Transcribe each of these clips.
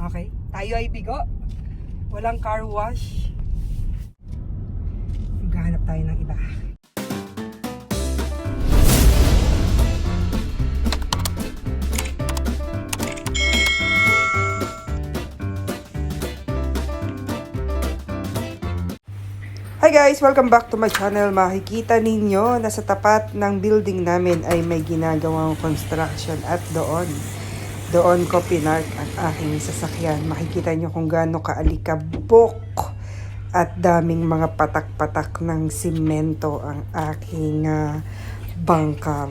Okay, tayo ay bigo. Walang car wash. Maghahanap tayo ng iba. Hi guys! Welcome back to my channel. Makikita ninyo na sa tapat ng building namin ay may ginagawang construction at doon ko pinark ang aking sasakyan. Makikita nyo kung gaano kaalikabok at daming mga patak-patak ng simento ang aking bangkar.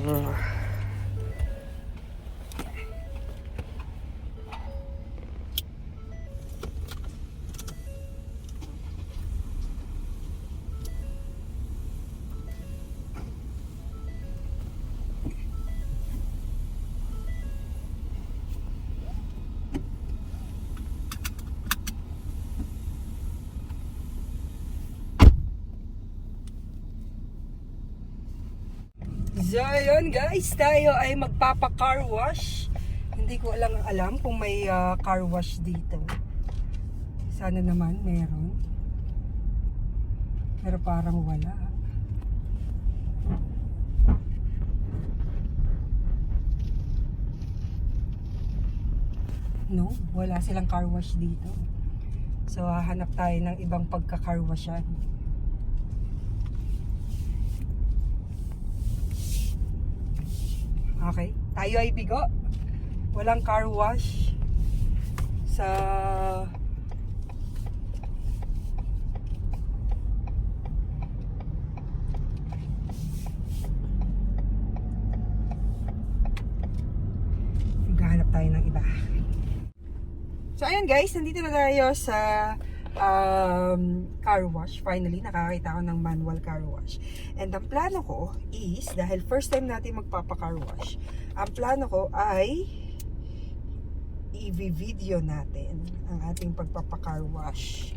So, yun guys, tayo ay magpapa-car wash. Hindi ko alam kung may car wash dito. Sana naman meron. Pero parang wala. No, wala silang car wash dito. So, hahanap tayo ng ibang pagka-car washan. Okay, tayo ay bigo. Walang car wash sa maghahanap tayo ng iba. So ayan guys, nandito na tayo sa car wash. Finally, nakakita ko ng manual car wash. And ang plano ko is, dahil first time natin magpapa-car wash, ang plano ko ay i-video natin ang ating pagpapa-car wash.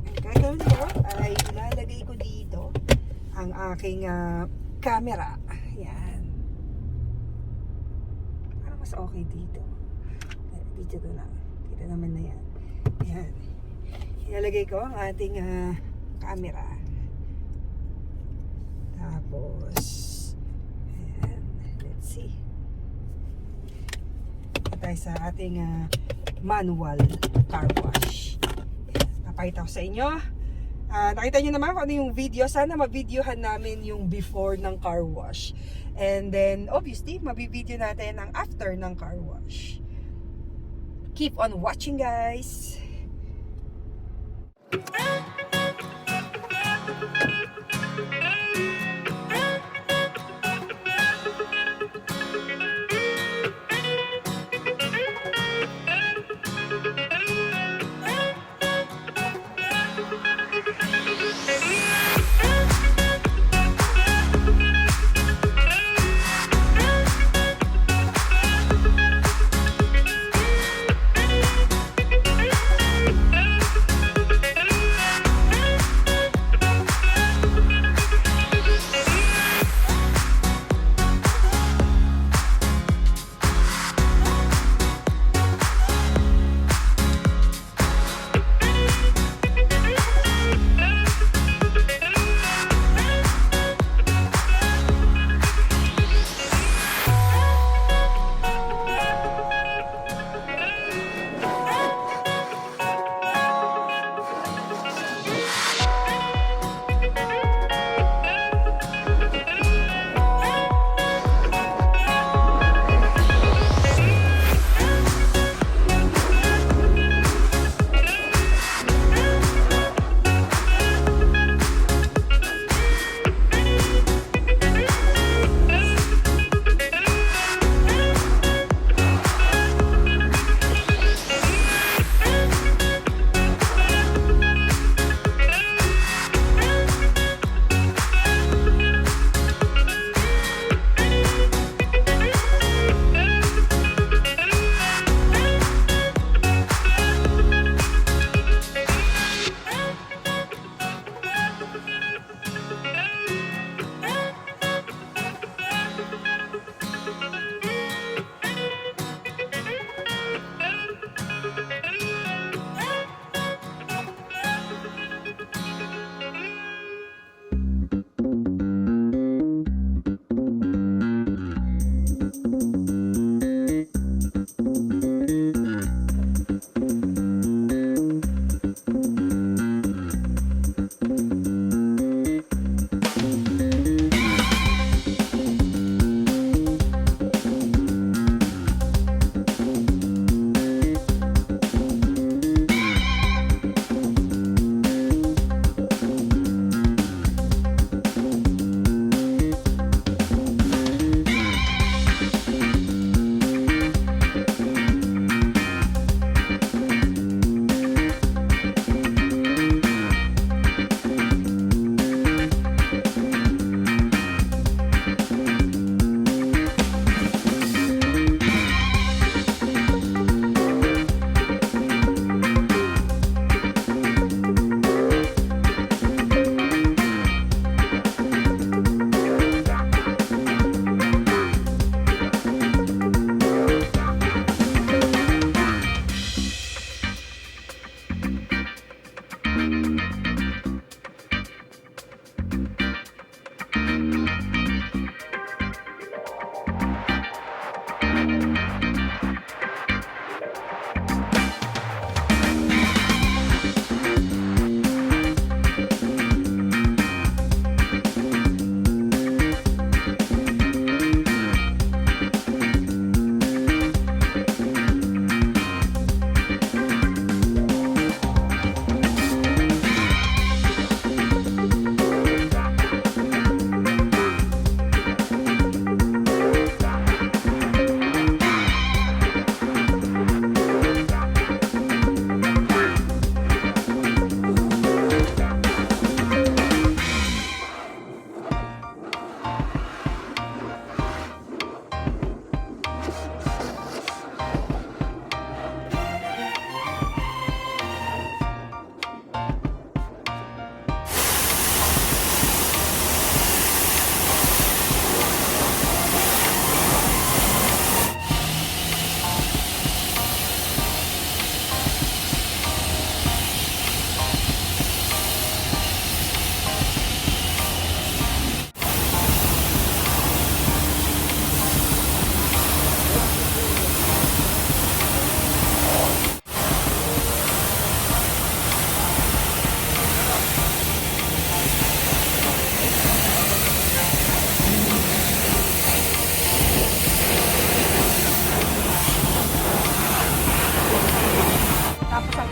Ang gagawin ko ay ilalagay ko dito ang aking camera. Yan. Parang mas okay dito. Dito na. Dito naman na yan. Yan. Ilalagay ko ang ating camera. Tapos, ayan, let's see. Ito tayo sa ating manual car wash. Napakita ko sa inyo. Nakita nyo naman kung ano yung video. Sana ma-videohan namin yung before ng car wash. And then, obviously, ma-video natin ang after ng car wash. Keep on watching, guys!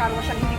car wash ang hindi